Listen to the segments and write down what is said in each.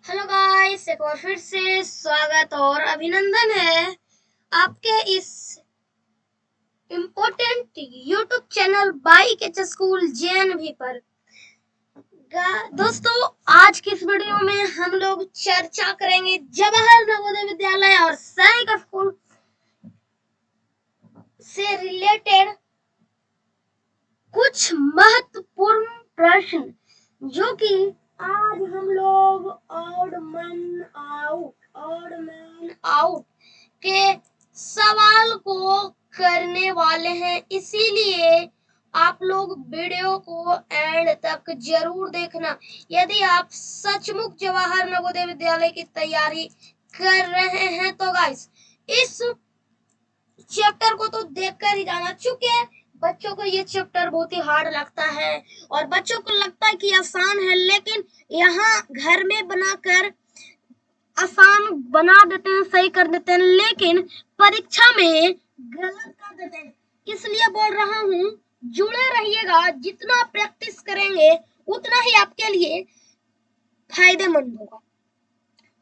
Hello guys, एक बार फिर से स्वागत और अभिनंदन है आपके इस इम्पोर्टेंट यूट्यूब चैनल बाई के स्कूल जेएनवी पर। दोस्तों, आज की इस वीडियो में हम लोग चर्चा करेंगे जवाहर नवोदय विद्यालय और सैनिक स्कूल से रिलेटेड कुछ महत्वपूर्ण प्रश्न जो कि आज हम लोग ऑड मैन आउट के सवाल को करने वाले हैं। इसीलिए आप लोग वीडियो को एंड तक जरूर देखना। यदि आप सचमुच जवाहर नवोदय विद्यालय की तैयारी कर रहे हैं तो गाइस इस चैप्टर को तो देखकर ही जाना। चुके बच्चों को ये चैप्टर बहुत ही हार्ड लगता है और बच्चों को लगता है कि आसान है, लेकिन यहाँ घर में बनाकर आसान बना देते हैं, सही कर देते हैं, लेकिन परीक्षा में गलत कर देते हैं। इसलिए बोल रहा हूँ, जुड़े रहिएगा। जितना प्रैक्टिस करेंगे उतना ही आपके लिए फायदेमंद होगा।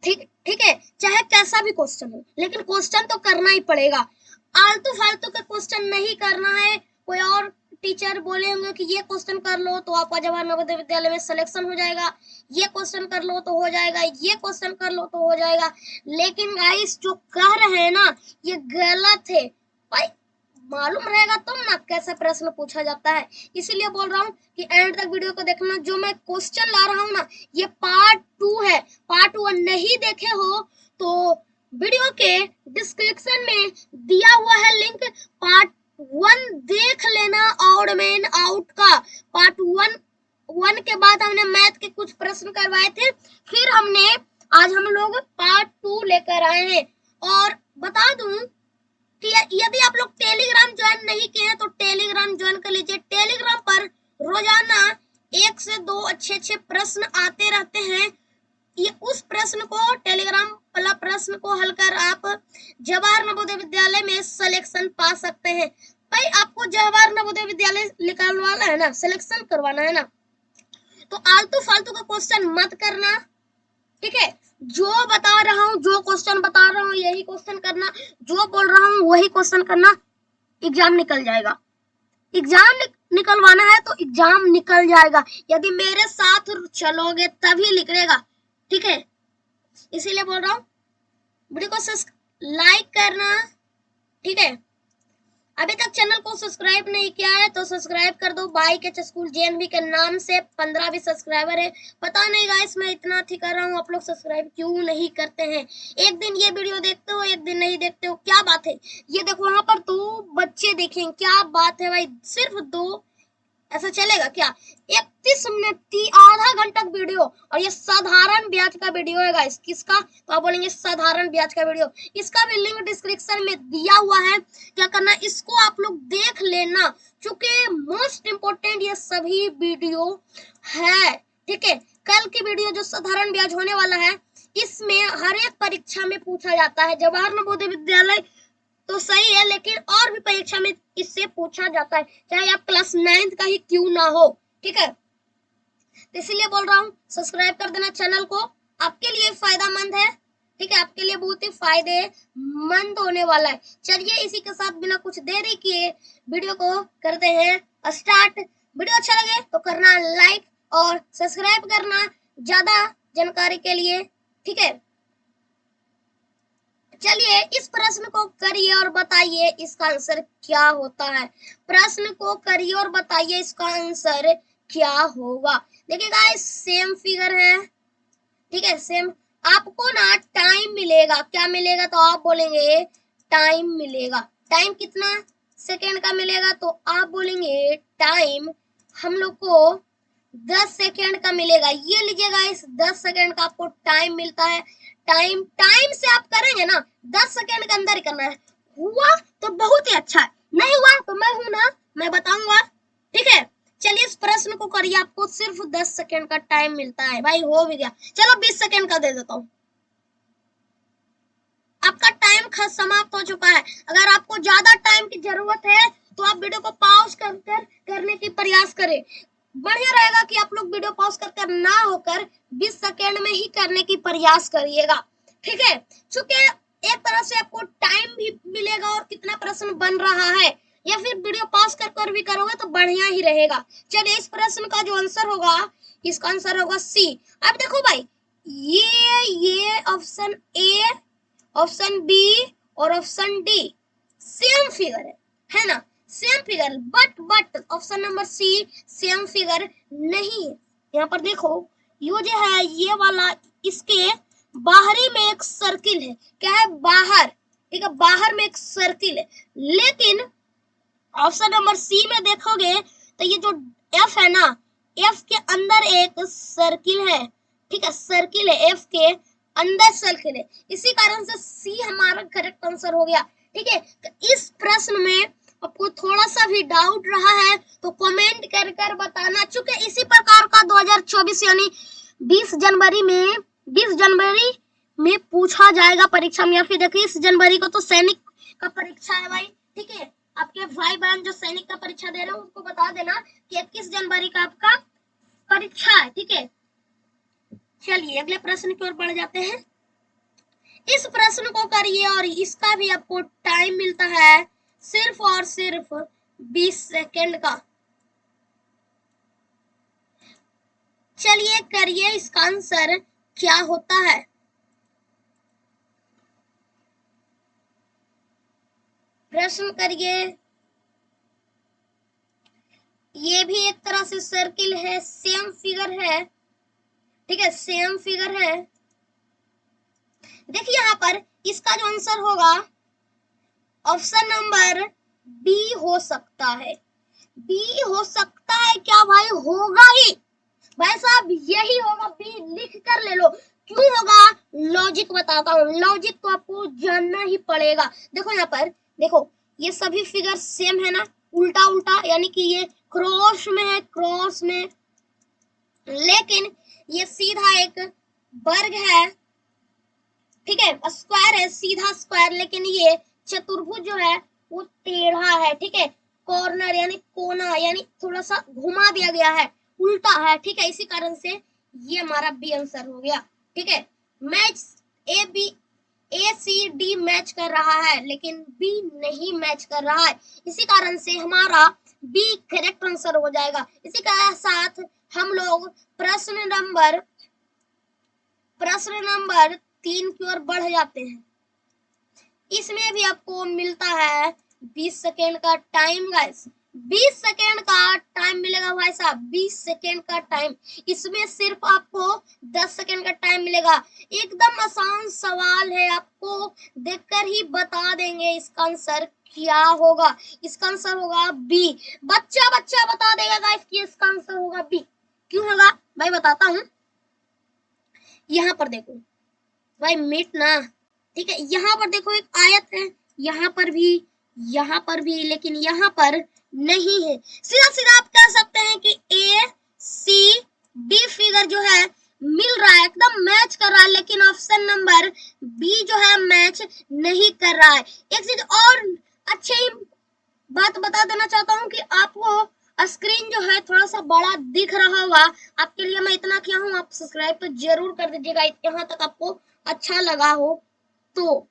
ठीक है, चाहे कैसा भी क्वेश्चन हो, लेकिन क्वेश्चन तो करना ही पड़ेगा। आलतू फालतू का क्वेश्चन नहीं करना है। कोई और टीचर बोले होंगे कि ये क्वेश्चन कर लो तो आपका जवाहर नवोदय विद्यालय में सिलेक्शन हो जाएगा, ये क्वेश्चन कर लो तो हो जाएगा, ये क्वेश्चन कर लो तो हो जाएगा, लेकिन गाइस जो कह रहे हैं ना ये गलत है। भाई मालूम रहेगा तुम ना कैसा प्रश्न पूछा जाता है। इसीलिए बोल रहा हूँ कि एंड तक वीडियो को देखना। जो मैं क्वेश्चन ला रहा हूँ ना ये पार्ट 2 है। पार्ट 1 नहीं देखे हो तो वीडियो के डिस्क्रिप्शन में दिया हुआ है लिंक, पार्ट 1 देख लेना। ऑड मैन आउट का पार्ट 1 के बाद हमने मैथ के कुछ प्रश्न करवाए थे, फिर हमने आज हम लोग पार्ट 2 लेकर आए हैं। और बता दूं कि यदि आप लोग टेलीग्राम ज्वाइन नहीं किए हैं तो टेलीग्राम ज्वाइन कर लीजिए। टेलीग्राम पर रोजाना 1 से 2 अच्छे प्रश्न आते रहते हैं। ये उस प्रश्न को, टेलीग्राम वाला प्रश्न को हल कर आप जवाहर नवोदय विद्यालय में सिलेक्शन पा सकते हैं। भाई आपको जवाहर नवोदय विद्यालय निकालवाना है ना, सिलेक्शन करवाना है ना, तो आलतू फालतू का क्वेश्चन मत करना। ठीक है, जो बता रहा हूँ, जो क्वेश्चन बता रहा हूँ यही क्वेश्चन करना, जो बोल रहा हूँ वही क्वेश्चन करना। एग्जाम निकल जाएगा। एग्जाम निकलवाना है तो एग्जाम निकल जाएगा। यदि मेरे साथ चलोगे तभी निकलेगा। ठीक है, इसीलिए बोल रहा हूँ वीडियो को लाइक करना। ठीक है, अभी तक चैनल को सब्सक्राइब नहीं किया है तो सब्सक्राइब कर दो। बाई के स्कूल जेएनवी के नाम से 15 भी सब्सक्राइबर है। पता नहीं गाइस मैं इतना ठीक कर रहा हूँ, आप लोग सब्सक्राइब क्यों नहीं करते हैं। एक दिन ये वीडियो देखते हो, एक दिन नहीं देखते हो, क्या बात है। ये देखो वहां पर 2 बच्चे देखें, क्या बात है भाई, सिर्फ 2। ऐसा चलेगा क्या? 31 मिनट आधा घंटा वीडियो, और ये साधारण ब्याज का वीडियो है गाइस। किसका? तो आप बोलेंगे साधारण ब्याज का वीडियो। इसका भी लिंक डिस्क्रिप्शन में दिया हुआ है। क्या करना, इसको आप लोग देख लेना, क्योंकि मोस्ट इम्पोर्टेंट ये सभी वीडियो है। ठीक है, कल की वीडियो जो साधारण ब्याज होने वाला है इसमें हर एक परीक्षा में पूछा जाता है। जवाहर नवोदय विद्यालय तो सही है, लेकिन और भी परीक्षा में इससे पूछा जाता है, चाहे आप क्लास 9 का ही क्यों ना हो। ठीक है, इसलिए बोल रहा हूँ सब्सक्राइब कर देना चैनल को, आपके लिए फायदेमंद है। ठीक है, आपके लिए बहुत ही फायदेमंद होने वाला है। चलिए इसी के साथ बिना कुछ देरी किए वीडियो को करते हैं स्टार्ट। वीडियो अच्छा लगे तो करना लाइक और सब्सक्राइब करना ज्यादा जानकारी के लिए। ठीक है, चलिए इस प्रश्न को करिए और बताइए इसका आंसर क्या होता है। प्रश्न को करिए और बताइए इसका आंसर क्या होगा। देखिए गाइस सेम फिगर है। ठीक है, सेम। आपको ना टाइम मिलेगा, क्या मिलेगा, तो आप बोलेंगे टाइम मिलेगा। टाइम कितना सेकेंड का मिलेगा, तो आप बोलेंगे टाइम हम लोग को 10 सेकेंड का मिलेगा। ये लीजिएगा, इस 10 सेकेंड का आपको टाइम मिलता है। टाइम से आप करेंगे ना 10 सेकेंड के अंदर ही करना है। हुआ तो बहुत ही अच्छा है, नहीं हुआ तो मैं हूं ना, मैं बताऊंगा। ठीक है, चलिए इस प्रश्न को करिए। आपको सिर्फ 10 सेकेंड का टाइम मिलता है। भाई हो भी गया, चलो 20 सेकेंड का दे देता हूँ। आपका टाइम समाप्त हो चुका है। अगर आपको ज्यादा टाइम की जरूरत है तो आप वीडियो को पॉज कर करने की प्रयास करें। बढ़िया रहेगा कि आप लोग वीडियो पॉज कर ना होकर 20 सेकेंड में ही करने की प्रयास करिएगा, ठीक है। चूंकि एक तरह से आपको टाइम भी मिलेगा और कितना प्रश्न बन रहा है, या फिर वीडियो पॉज कर भी करोगे तो बढ़िया ही रहेगा। चलिए इस प्रश्न का जो आंसर होगा, इसका आंसर होगा सी। अब देखो भाई, ये ऑप्शन ए, ऑप्शन बी और ऑप्शन डी सेम फिगर है ना, same figure, but option number C same figure नहीं है। यहाँ पर देखो, ये जो है ये वाला, इसके बाहरी में एक सर्किल है, क्या है, बाहर, ठीक है, बाहर में एक सर्किल है। लेकिन ऑप्शन नंबर सी में देखोगे तो ये जो एफ है ना, एफ के अंदर एक सर्किल है, ठीक है, सर्किल है, एफ के अंदर सर्किल है, इसी कारण से सी हमारा करेक्ट आंसर हो गया, ठीक है। तो इस प्रश्न में आपको थोड़ा सा भी डाउट रहा है तो कमेंट कर बताना। चूंकि इसी प्रकार का 2024 यानी 20 जनवरी में पूछा जाएगा परीक्षा में, या फिर देखिए इस जनवरी को तो सैनिक का परीक्षा है भाई, ठीक है। आपके भाई बहन जो सैनिक का परीक्षा दे रहे हैं उनको बता देना कि 21 जनवरी का आपका परीक्षा है, ठीक है। चलिए अगले प्रश्न की ओर बढ़ जाते हैं। इस प्रश्न को करिए और इसका भी आपको टाइम मिलता है सिर्फ और सिर्फ 20 सेकेंड का। चलिए करिए, इसका आंसर क्या होता है। प्रश्न करिए। ये भी एक तरह से सर्किल है, सेम फिगर है, ठीक है, सेम फिगर है। देखिए यहाँ पर इसका जो आंसर होगा ऑप्शन नंबर बी हो सकता है, बी हो सकता है, क्या भाई, होगा ही भाई साहब, यही होगा, बी लिख कर ले लो। क्यों होगा, लॉजिक बताता हूँ, लॉजिक तो आपको जानना ही पड़ेगा। देखो यहाँ पर देखो, ये सभी फिगर सेम है ना, उल्टा उल्टा, यानी कि ये क्रॉस में है, क्रॉस में, लेकिन ये सीधा एक वर्ग है, ठीक है, स्क्वायर है, सीधा स्क्वायर, लेकिन ये चतुर्भुज जो है वो टेढ़ा है, ठीक है, कॉर्नर यानी कोना, यानी थोड़ा सा घुमा दिया गया है, उल्टा है, ठीक है, इसी कारण से ये हमारा बी आंसर हो गया, ठीक है। मैच ए सी डी मैच कर रहा है लेकिन बी नहीं मैच कर रहा है, इसी कारण से हमारा बी करेक्ट आंसर हो जाएगा। इसी के साथ हम लोग प्रश्न नंबर 3 की ओर बढ़ जाते हैं। इसमें भी आपको मिलता है 20 सेकेंड का टाइम गाइस, 20 सेकेंड का टाइम मिलेगा भाई साहब, 20 सेकेंड का टाइम। इसमें सिर्फ आपको 10 सेकेंड का टाइम मिलेगा। एकदम आसान सवाल है, आपको देखकर ही बता देंगे इसका आंसर क्या होगा। इसका आंसर होगा बी। बच्चा बता देगा गाइस कि इसका आंसर होगा बी। क्यों होगा भाई, बताता हूँ। यहाँ पर देखो भाई, मिट ना, ठीक है, यहाँ पर देखो एक आयत है, यहाँ पर भी, लेकिन यहाँ पर नहीं है। सीधा सीधा आप कह सकते हैं कि ए सी डी फिगर जो है मिल रहा है, एकदम मैच कर रहा है, लेकिन ऑप्शन नंबर बी जो है मैच नहीं कर रहा है। एक चीज और अच्छी बात बता देना चाहता हूँ कि आपको स्क्रीन जो है थोड़ा सा बड़ा दिख रहा होगा, आपके लिए मैं इतना किया हूँ, आप सब्सक्राइब तो जरूर कर दीजिएगा यहाँ तक आपको अच्छा लगा हो तो,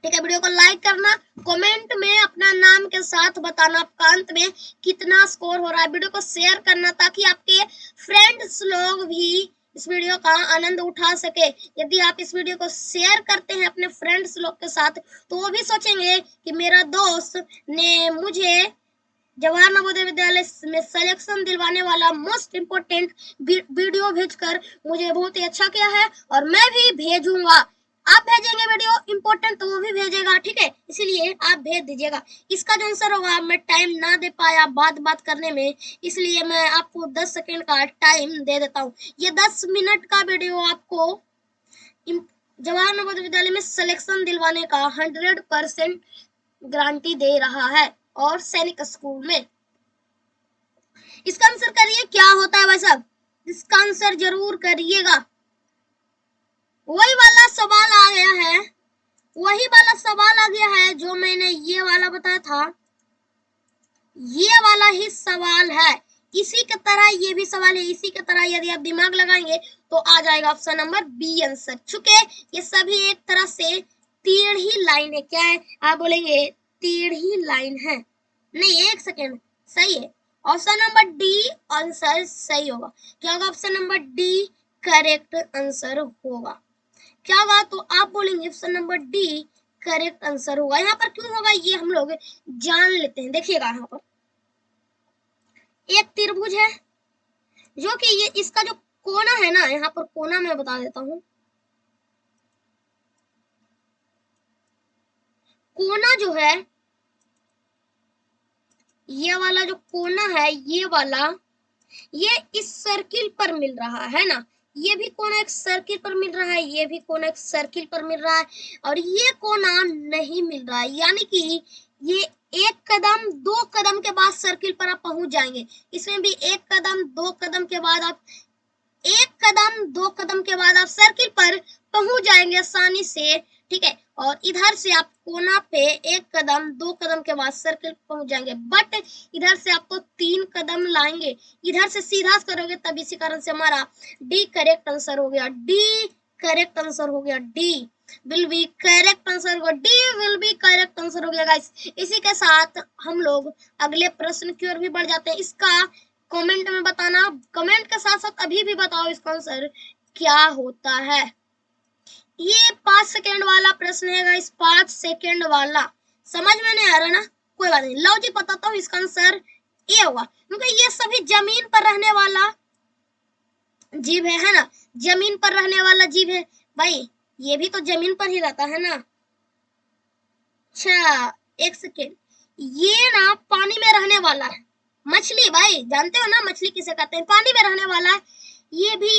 ठीक है। वीडियो को लाइक करना, कमेंट में अपना नाम के साथ बताना आपका अंत में कितना स्कोर हो रहा है। वीडियो को शेयर करना ताकि आपके फ्रेंड्स लोग भी इस वीडियो का आनंद उठा सके। यदि आप इस वीडियो को शेयर करते हैं अपने फ्रेंड्स लोग के साथ तो वो भी सोचेंगे कि मेरा दोस्त ने मुझे जवाहर नवोदय विद्यालय में सिलेक्शन दिलवाने वाला मोस्ट इम्पोर्टेंट वीडियो भेजकर मुझे बहुत ही अच्छा किया है, और मैं भी भेजूंगा। आप भेजेंगे वीडियो इम्पोर्टेंट तो वो भी भेजेगा, ठीक है, इसीलिए आप भेज दीजिएगा। इसका जो आंसर होगा, मैं टाइम ना दे पाया बात करने में, इसलिए मैं आपको 10 सेकेंड का टाइम दे देता हूँ। ये 10 मिनट का वीडियो आपको जवाहर नवोदय विद्यालय में सिलेक्शन दिलवाने का 100% गारंटी दे रहा है, और सैनिक स्कूल में। इसका आंसर करिए क्या होता है भाई साहब, इसका आंसर जरूर करिएगा। वही वाला सवाल आ गया है, वही वाला सवाल आ गया है जो मैंने ये वाला बताया था, ये वाला ही सवाल है। इसी की तरह ये भी सवाल है, इसी की तरह यदि आप दिमाग लगाएंगे तो आ जाएगा ऑप्शन नंबर बी आंसर। चूंकि ये सभी एक तरह से टेढ़ी लाइन है। क्या है? आप बोलेंगे टेढ़ी लाइन है। नहीं, एक सेकेंड, सही है। ऑप्शन नंबर डी आंसर सही होगा। क्या होगा? Option number D correct answer होगा। क्या होगा? तो आप बोलेंगे option number D correct answer होगा। यहाँ पर क्यों होगा ये हम लोग जान लेते हैं। देखिएगा, यहाँ पर एक त्रिभुज है जो कि ये इसका जो कोना है ना, यहाँ पर कोना मैं बता देता हूँ। कोना जो है, ये वाला जो कोना है, ये वाला, ये इस सर्किल पर मिल रहा है ना। ये भी कोना एक सर्किल पर मिल रहा है, ये भी कोना एक सर्किल पर मिल रहा है, और ये कोना नहीं मिल रहा है। यानी कि ये एक कदम दो कदम के बाद सर्किल पर आप पहुंच जाएंगे। इसमें भी एक कदम दो कदम के बाद आप, एक कदम दो कदम के बाद आप सर्किल पर पहुंच जाएंगे आसानी से। ठीक है, और इधर से आप कोना पे एक कदम दो कदम के बाद सर्किल पहुंच जाएंगे। बट इधर से आपको तीन कदम लाएंगे, इधर से सीधा करोगे, तब इसी कारण से हमारा डी करेक्ट आंसर हो गया। डी करेक्ट आंसर हो गया। D will be correct answer होगा। D will be correct answer हो गया गाइस। इसी के साथ हम लोग अगले प्रश्न की ओर भी बढ़ जाते हैं। इसका कमेंट में बताना, कमेंट के साथ साथ अभी भी बताओ इसका आंसर क्या होता है। ये 5 सेकेंड वाला प्रश्न है गाइस, 5 सेकेंड वाला। समझ में नहीं आ रहा ना, कोई बात नहीं, लॉजिक बताता हूँ। इसका आंसर ए होगा, क्योंकि ये सभी जमीन पर रहने वाला जीव है ना, जमीन पर रहने वाला जीव है भाई। ये भी तो जमीन पर ही रहता है ना। अच्छा, एक सेकेंड, ये ना पानी में रहने वाला है। मछली, भाई जानते हो ना मछली किसे कहते हैं, पानी में रहने वाला है। ये भी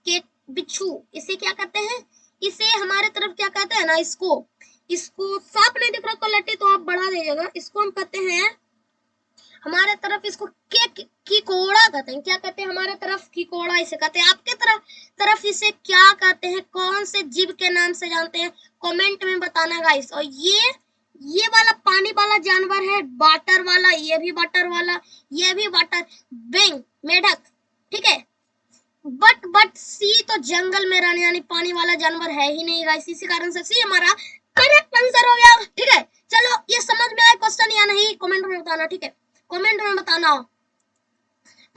ये बिच्छू, इसे क्या कहते हैं? इसे हमारे तरफ क्या कहते हैं ना, इसको सांप नहीं दिख रहा क्वालिटी तो आप बढ़ा दीजिएगा। इसको हम कहते हैं, हमारे तरफ इसको कीकोड़ा कहते हैं। क्या कहते हैं? हमारे तरफ कीकोड़ा इसे कहते हैं। आपके तरफ इसे क्या कहते हैं? कौन से जीव के नाम से जानते हैं? कमेंट में बताना गाइस। और ये वाला पानी वाला जानवर है, वाटर वाला, ये भी वाटर वाला, ये भी वाटर, बेंग, मेढक। ठीक है, बट सी तो जंगल में रहने यानी पानी वाला जानवर है ही नहीं गाइस। इसी कारण से सी हमारा करेक्ट आंसर हो गया। ठीक है, चलो ये समझ में आया क्वेश्चन या नहीं, कमेंट में बताना। ठीक है, कमेंट में बताना।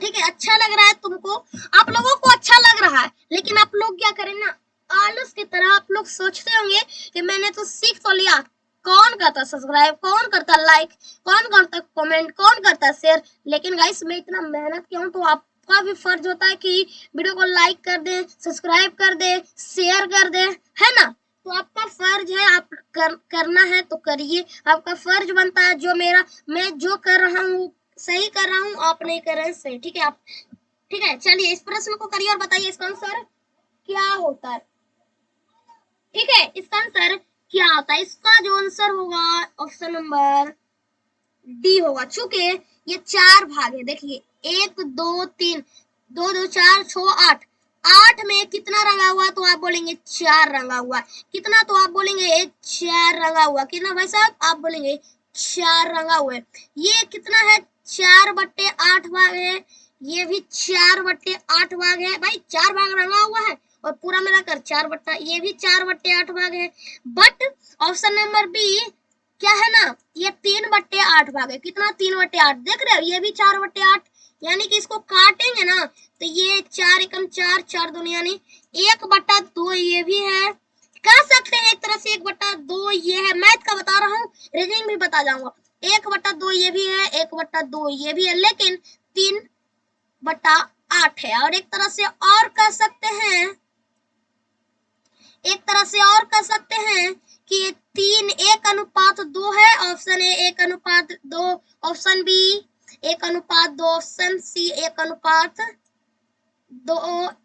ठीक है, अच्छा लग रहा है तुमको, आप लोगों को अच्छा लग रहा है, लेकिन आप लोग क्या करें ना, आलस की तरह आप लोग सोचते होंगे कि मैंने तो सीख तो लिया, कौन करता सब्सक्राइब, कौन करता लाइक, कौन करता कमेंट, कौन करता शेयर। लेकिन गाइस मैं इतना मेहनत किया हूँ, तो आपका भी फर्ज होता है कि वीडियो को लाइक कर दे, सब्सक्राइब कर दे, शेयर कर दे, है ना। तो आपका फर्ज है, आप करना है तो करिए, आपका फर्ज बनता है। जो मैं जो कर रहा हूँ सही कर रहा हूँ, आप नहीं कर रहे हैं सही। ठीक है, आप ठीक है, चलिए इस प्रश्न को करिए और बताइए इसका आंसर क्या होता है। ठीक है, इसका आंसर क्या होता है? इसका जो आंसर होगा ऑप्शन नंबर डी होगा। चूंकि ये चार भाग है, देखिए 1 2 3, 2 2 4 6 8, 8 में कितना रंगा हुआ? तो आप बोलेंगे 4 रंगा हुआ। कितना? तो आप बोलेंगे 4 रंगा हुआ। कितना भाई साहब? आप बोलेंगे 4 रंगा हुआ है। ये कितना है? 4/8 भाग है। ये भी 4/8 भाग है भाई, 4 भाग रंगा हुआ है और पूरा मिलाकर 4 बट्टा, ये भी 4/8 भाग है। बट ऑप्शन नंबर बी क्या है ना, ये 3/8 भाग है। कितना? 3/8, देख रहे हो, ये भी 4/8। यानी कि इसको काटेंगे ना तो ये 4 एकम 4, 4 दूनी यानी 1/2 ये भी है। कह सकते हैं एक तरह से 1/2 ये है। मैथ का बता रहा हूँ, रीजनिंग भी बता जाऊंगा। 1/2 ये भी है, 1/2 ये भी है, लेकिन 3/8 है। और एक तरह से और कह सकते हैं, एक तरह से और कह सकते हैं कि ये 3:1 है। Option A 1:2, option B 1:2, option C 1:2,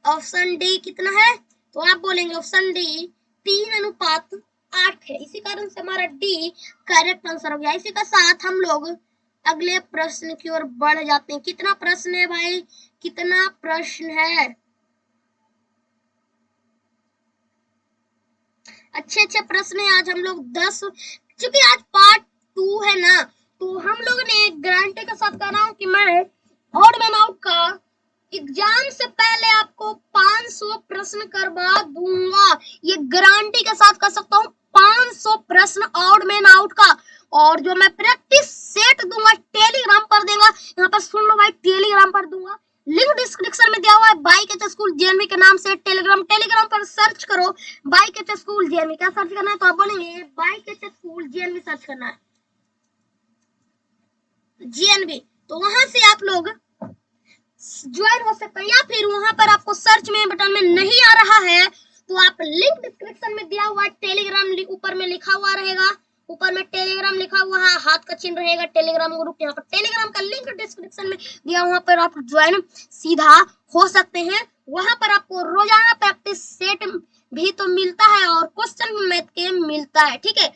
option D कितना है? तो आप बोलेंगे ऑप्शन डी 3:8 है। इसी कारण से हमारा डी करेक्ट आंसर हो गया। इसी के साथ हम लोग अगले प्रश्न की ओर बढ़ जाते हैं। कितना प्रश्न है भाई? कितना प्रश्न है? अच्छे प्रश्न है आज हम लोग 10, क्योंकि आज पार्ट 2 है ना, तो हम लोग ने गारंटी के साथ कह रहा हूँ कि मैं ऑड मैन आउट का एग्जाम से पहले आपको 500 प्रश्न करवा दूंगा, ये गारंटी के साथ कर सकता हूँ। 500 प्रश्न ऑड मैन आउट का, और जो मैं प्रैक्टिस सेट दूंगा टेलीग्राम पर देगा, यहाँ पर सुन लो भाई, टेलीग्राम पर दूंगा। लिंक डिस्क्रिप्शन में दिया हुआ है, बाइक एच स्कूल जेएनवी के नाम से टेलीग्राम पर सर्च करो, बाइक एच स्कूल जेएनवी। क्या सर्च करना है, तो आप बोलेंगे bike H school JNV search करना है, जेएनवी, तो वहां से आप लोग ज्वाइन हो सकते हैं। या फिर वहां पर आपको सर्च में बटन में नहीं आ रहा है तो आप लिंक डिस्क्रिप्शन में दिया हुआ टेलीग्राम ऊपर में लिखा हुआ रहेगा, ऊपर में टेलीग्राम लिखा हुआ है, हाथ का चिन्ह रहेगा टेलीग्राम ग्रुप, यहाँ पर टेलीग्राम का लिंक डिस्क्रिप्शन में दिया, वहां पर आप ज्वाइन सीधा हो सकते हैं। वहां पर आपको रोजाना प्रैक्टिस सेट भी तो मिलता है और क्वेश्चन मैथ के मिलता है, ठीक है।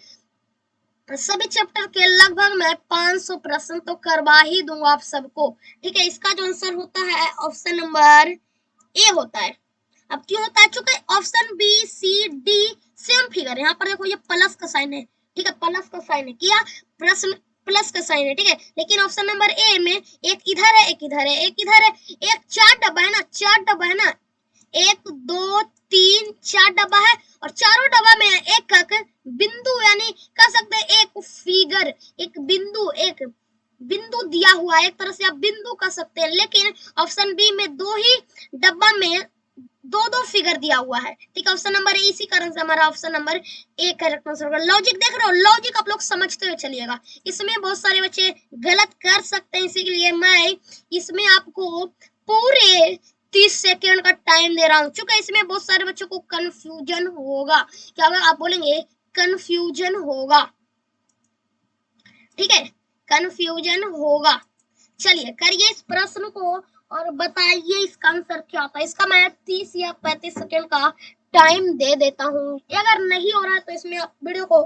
सभी चैप्टर के लगभग मैं 500 प्रश्न तो करवा ही दूंगा आप सबको, ठीक है। इसका जो आंसर होता है ऑप्शन नंबर ए होता है। अब क्यों होता है, चूंकि option B C D same figure, यहाँ पर देखो ये प्लस का साइन है, ठीक है, प्लस का साइन है, किया प्रश्न प्लस का साइन है, ठीक है। लेकिन ऑप्शन नंबर ए में एक इधर है, एक इधर है, एक इधर है, एक चार डब्बा है ना, चार डब्बा है ना, 1 2 3 4 डब्बा है, और चारों डब्बा में एक बिंदु, यानी कह सकते हैं एक फिगर, एक बिंदु दिया हुआ है, एक तरह से आप बिंदु कह सकते हैं। लेकिन ऑप्शन बी में दो ही डब्बा में दो दो फिगर दिया हुआ है, ठीक है। ऑप्शन नंबर ए, इसी कारण से हमारा option number A correct answer होगा। लॉजिक देख रहे हो, लॉजिक आप लोग समझते हुए चलिएगा, इसमें बहुत सारे बच्चे गलत कर सकते हैं, इसीलिए मैं इसमें आपको पूरे 30 सेकेंड का टाइम दे रहा हूँ, चूंकि इसमें बहुत सारे बच्चों को कंफ्यूजन होगा। क्या होगा, आप बोलेंगे कंफ्यूजन होगा, ठीक है, कंफ्यूजन होगा। चलिए करिए इस प्रश्न को और बताइए इसका आंसर क्या होता है। इसका मैं 30 या 35 सेकेंड का टाइम दे देता हूँ, अगर नहीं हो रहा है तो इसमें आप वीडियो को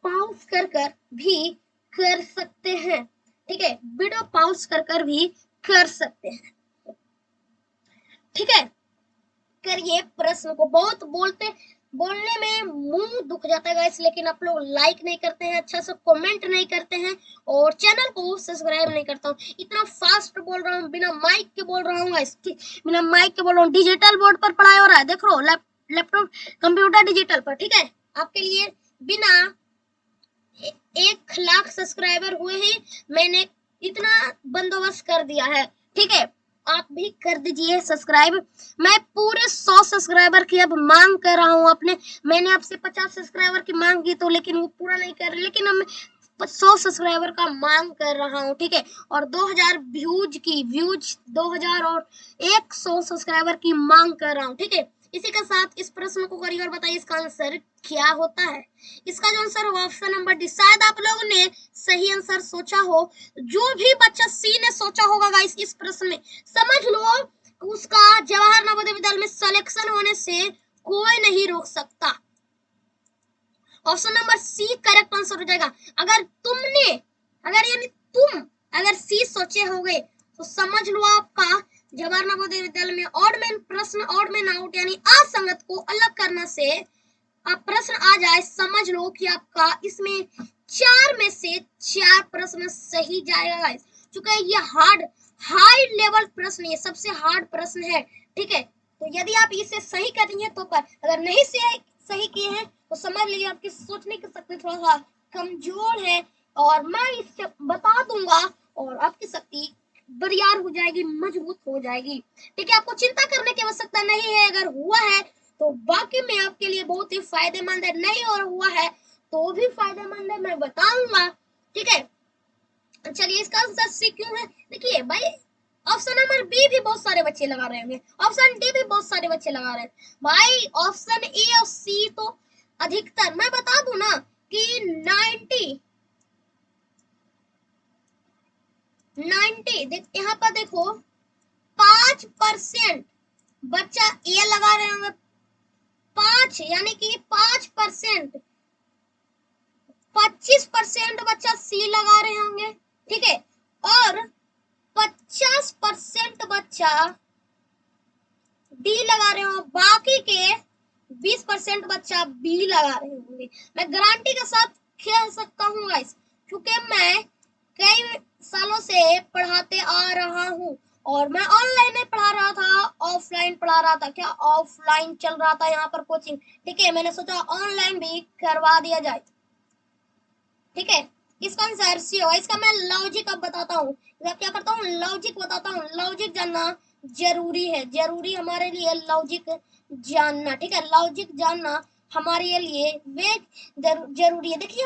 पॉज कर भी कर सकते हैं, ठीक है, वीडियो पॉज कर भी कर सकते हैं, ठीक है। करिए प्रश्न को, बहुत बोलने में मुंह दुख जाता है गाइस, लेकिन आप लोग लाइक नहीं करते हैं, अच्छा से कमेंट नहीं करते हैं, और चैनल को सब्सक्राइब नहीं करता हूँ। इतना फास्ट बोल रहा हूँ, बिना माइक के बोल रहा हूँ गाइस, बिना माइक के बोल रहा हूँ। डिजिटल बोर्ड पर पढ़ाई हो रहा है, देख लो, लैपटॉप कंप्यूटर डिजिटल पर, ठीक है। आपके लिए बिना 1 लाख सब्सक्राइबर हुए ही मैंने इतना बंदोबस्त कर दिया है, ठीक है। आप भी कर दीजिए सब्सक्राइब। मैं पूरे 100 सब्सक्राइबर की अब मांग कर रहा हूँ अपने, मैंने आपसे 50 सब्सक्राइबर की मांग की तो, लेकिन वो पूरा नहीं कर रहे, लेकिन हम 100 सब्सक्राइबर का मांग कर रहा हूँ, ठीक है। और 2000 व्यूज 2000 और 100 सब्सक्राइबर की मांग कर रहा हूँ, ठीक है। इसी के साथ इस प्रश्न को करिए और बताइए इसका आंसर क्या होता है। इसका जो आंसर होगा ऑप्शन नंबर डी। शायद आप लोगों ने सही आंसर सोचा हो, जो भी बच्चा सी ने सोचा होगा गाइस इस प्रश्न में, समझ लो उसका जवाहर नवोदय विद्यालय में सिलेक्शन होने से कोई नहीं रोक सकता। Option number C correct answer हो जाएगा। अगर सी सोचे होंगे तो समझ लो आपका जवाहर नवोदय विद्यालय में ऑड मैन प्रश्न, ऑड मैन आउट, यानी असंगत को अलग करना से आप प्रश्न आ जाए, समझ लो कि आपका इसमें 4 में से 4 प्रश्न सही जाएगा गाइस, क्योंकि ये हाई लेवल प्रश्न, ये सबसे हार्ड प्रश्न है, ठीक है। तो यदि आप इसे सही करेंगे तो पर, अगर नहीं सही किए हैं तो समझ लीजिए आपकी सोचने की शक्ति थोड़ा सा कमजोर है, और मैं इससे बता दूंगा और आपकी शक्ति बरियार हो जाएगी, मजबूत हो जाएगी, ठीक है। आपको चिंता करने की आवश्यकता नहीं है, अगर हुआ है तो बाकी में आपके लिए बहुत ही फायदेमंद है, नहीं और हुआ है तो भी फायदेमंद है, मैं बताऊंगा, ठीक है। चलिए इसका आंसर सी क्यों है, देखिए भाई, ऑप्शन नंबर बी भी बहुत सारे बच्चे लगा रहे होंगे, ऑप्शन डी भी बहुत सारे बच्चे लगा रहे हैं भाई, ऑप्शन ए और सी तो अधिकतर, मैं बता दूं ना कि 90 यहाँ पर देखो 5% बच्चा ए लगा रहे होंगे, 5 यानी कि 5%, 25% बच्चा सी लगा रहे होंगे, ठीक है, और 50% बच्चा डी लगा रहे हो, बाकी के 20% बच्चा बी लगा रहे होंगे। मैं गारंटी के साथ कह सकता हूँ गाइस, क्योंकि मैं कई सालों से पढ़ाते आ रहा हूँ और मैं ऑनलाइन नहीं पढ़ा रहा था, ऑफलाइन पढ़ा रहा था। क्या ऑफलाइन चल रहा था यहाँ पर कोचिंग, ठीक है। मैंने सोचा ऑनलाइन भी करवा दिया जाए, ठीक है। इसका आंसर सी होगा। इसका मैं लॉजिक अब बताता हूँ, क्या करता हूँ, लॉजिक बताता हूँ। लॉजिक जानना जरूरी है, जरूरी हमारे लिए लॉजिक जानना, ठीक है। लॉजिक जानना हमारे लिए वे जरूरी है। देखिए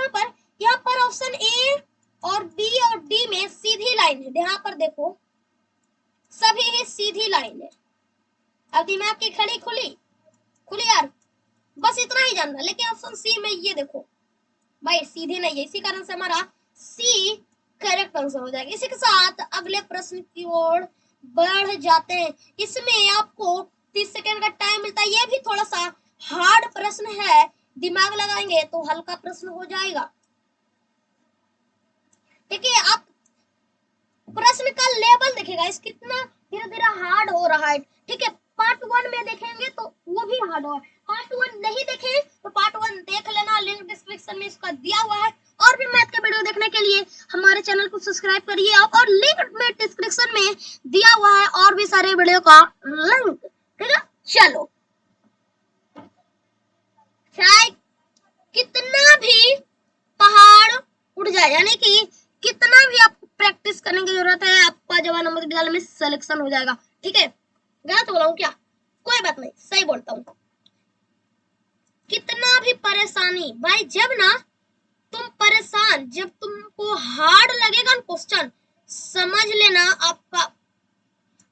यहाँ पर ऑप्शन ए और बी और डी में सीधी लाइन है। यहाँ पर देखो सभी ही सीधी लाइन है। अब दिमाग की खड़ी खुली यार, बस इतना ही जानना। लेकिन ऑप्शन सी में ये देखो भाई सीधी नहीं है, इसी कारण से हमारा सी करेक्ट आंसर हो जाएगा। इसी के साथ अगले प्रश्न की ओर बढ़ जाते हैं। इसमें आपको 30 सेकंड का टाइम मिलता है। ये भी थोड़ा सा हार्ड प्रश्न है, दिमाग लगाएंगे तो हल्का प्रश्न हो जाएगा, ठीक है। आप प्रश्न का लेवल देखेगा इस कितना धीरे धीरे हार्ड हो रहा है, ठीक है। पार्ट 1 में देखेंगे तो वो भी हार्ड होगा। पार्ट 1 नहीं देखे तो पार्ट 1 देख लेना, लिंक डिस्क्रिप्शन में इसका दिया हुआ है। और भी मैथ के वीडियो देखने के लिए हमारे चैनल को सब्सक्राइब करिए, और लिंक में डिस्क्रिप्शन में दिया हुआ है और भी सारे वीडियो का लिंक, ठीक है। चलो, चाहे कितना भी पहाड़ उड़ जाए, यानी कि कितना भी आपको प्रैक्टिस करने की जरूरत है, आपका जवान मध्य विद्यालय में सिलेक्शन हो जाएगा, ठीक है। गलत बोला हूं क्या, कोई बात नहीं, सही बोलता हूं। कितना भी परेशानी भाई, जब ना तुम परेशान, जब तुमको हार्ड लगेगा ना क्वेश्चन, समझ लेना आपका।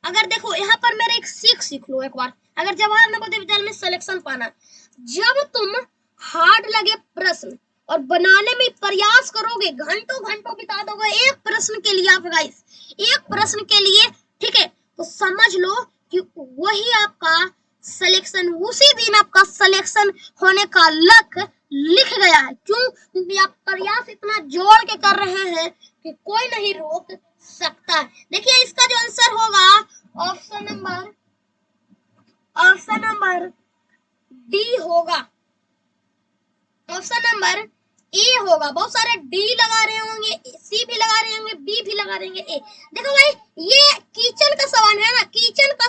अगर देखो यहाँ पर मेरे एक सीख लो एक बार। अगर जवाहर नवोदय विद्यालय में सिलेक्शन पाना, जब तुम हार्ड लगे प्रश्न और बनाने में प्रयास करोगे, घंटों घंटों बिता दोगे एक प्रश्न के लिए, आप गाइस एक प्रश्न के लिए, ठीक है, तो समझ लो कि वही आपका सिलेक्शन, उसी दिन आपका सिलेक्शन होने का लक लिख गया है। क्यों, क्योंकि आप प्रयास इतना जोड़ के कर रहे हैं कि कोई नहीं रोक सकता है। देखिए इसका जो आंसर होगा ऑप्शन नंबर डी होगा, ऑप्शन नंबर ए होगा। बहुत सारे डी लगा रहे होंगे, सी भी लगा रहे होंगे, बी भी लगा रहे होंगे, ए। देखो भाई ये किचन का सवाल है ना, किचन का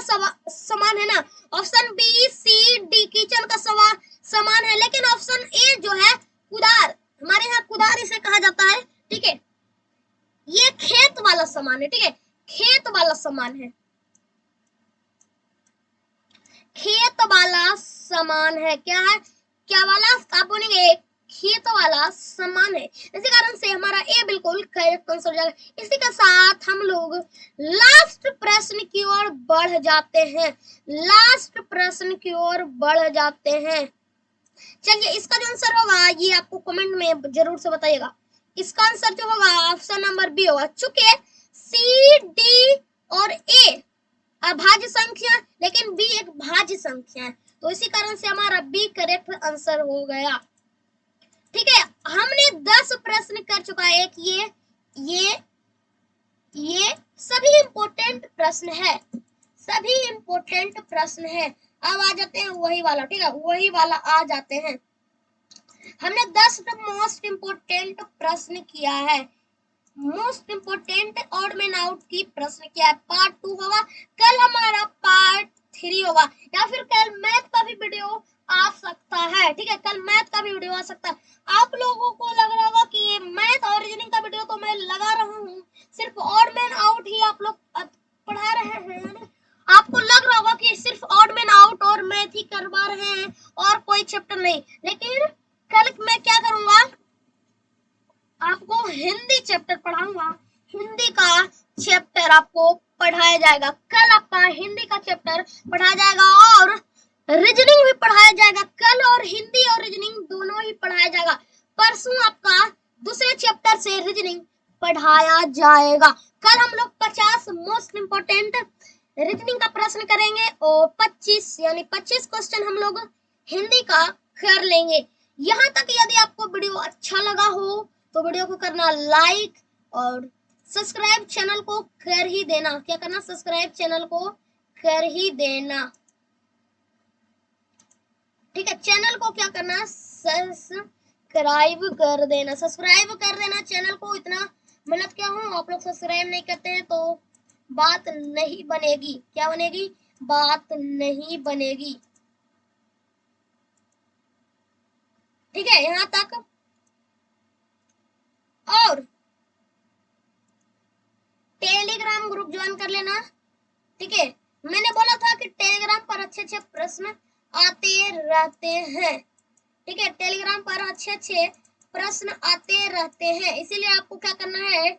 समान है ना। Option B C D kitchen का समान है, लेकिन ऑप्शन ए जो है कुदार, हमारे यहाँ कुदार इसे कहा जाता है, ठीक है। ये खेत वाला सामान है, ठीक है, खेत वाला सामान है, खेत वाला सामान है। क्या है, क्या वाला, आप बोलेंगे खेत वाला सामान है। इसी कारण से हमारा ए बिल्कुल करेक्ट आंसर हो जाएगा। इसी के साथ हम लोग लास्ट प्रश्न की ओर बढ़ जाते हैं, लास्ट प्रश्न की ओर बढ़ जाते हैं। चलिए इसका जो आंसर होगा ये आपको कमेंट में जरूर से बताइएगा। इसका आंसर जो होगा ऑप्शन नंबर बी होगा। चूंकि सी डी और ए अभाज्य संख्या, लेकिन बी एक भाज्य संख्या है, तो इसी कारण से हमारा बी करेक्ट आंसर हो गया, ठीक है। हमने 10 प्रश्न कर चुका है। एक ये सभी इंपोर्टेंट प्रश्न है, सभी इंपोर्टेंट प्रश्न है। अब आ जाते हैं वही वाला, ठीक है, वही वाला आ जाते हैं। हमने 10 मोस्ट इंपोर्टेंट प्रश्न किया है, most important odd man out की प्रश्न किया है। पार्ट 2 होगा, कल हमारा पार्ट 3 होगा, या फिर कल मैथ का भी वीडियो आ सकता है, ठीक है, कल मैथ का भी वीडियो आ सकता है। आप लोगों को लग रहा होगा कि मैथ और रीजनिंग का वीडियो तो मैं लगा रहा हूँ, सिर्फ ऑड मैन आउट ही आप लोग पढ़ा रहे हैं। आपको लग रहा होगा कि सिर्फ ऑड मैन आउट और मैथ ही करवा रहे हैं और कोई चैप्टर नहीं, लेकिन कल मैं क्या करूंगा, आपको हिंदी चैप्टर पढ़ाऊंगा। हिंदी का चैप्टर आपको पढ़ाया जाएगा, कल आपका हिंदी का चैप्टर पढ़ाया जाएगा और रीजनिंग भी पढ़ाया जाएगा। कल और हिंदी और रीजनिंग दोनों ही पढ़ाया जाएगा। परसों आपका दूसरे चैप्टर से रीजनिंग पढ़ाया जाएगा। कल हम लोग 50 मोस्ट इंपोर्टेंट रीजनिंग का प्रश्न करेंगे और 25 यानी 25 क्वेश्चन हम लोग हिंदी का कर लेंगे। यहाँ तक यदि आपको वीडियो अच्छा लगा हो तो वीडियो को करना लाइक और सब्सक्राइब चैनल को कर ही देना। क्या करना, सब्सक्राइब चैनल को कर ही देना, ठीक है। चैनल को क्या करना, सब्सक्राइब कर देना, सब्सक्राइब कर देना चैनल को। इतना मेहनत क्या हूँ, आप लोग सब्सक्राइब नहीं करते हैं तो बात नहीं बनेगी। क्या बनेगी? बात नहीं बनेगी। ठीक है, यहां तक। और टेलीग्राम ग्रुप ज्वाइन कर लेना। ठीक है, मैंने बोला था कि टेलीग्राम पर अच्छे अच्छे प्रश्न आते रहते हैं। ठीक है, टेलीग्राम पर अच्छे अच्छे प्रश्न आते रहते हैं, इसीलिए आपको क्या करना है,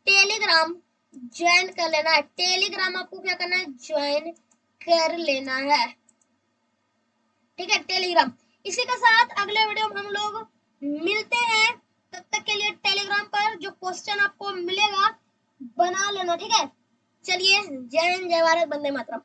टेलीग्राम ज्वाइन कर लेना है। टेलीग्राम आपको क्या करना है, ज्वाइन कर लेना है। ठीक है, टेलीग्राम। इसी के साथ अगले वीडियो में हम लोग मिलते हैं। तब तक के लिए टेलीग्राम पर जो क्वेश्चन आपको मिलेगा बना लेना। ठीक है, चलिए, जय हिंद, जय भारत, वंदे मातरम।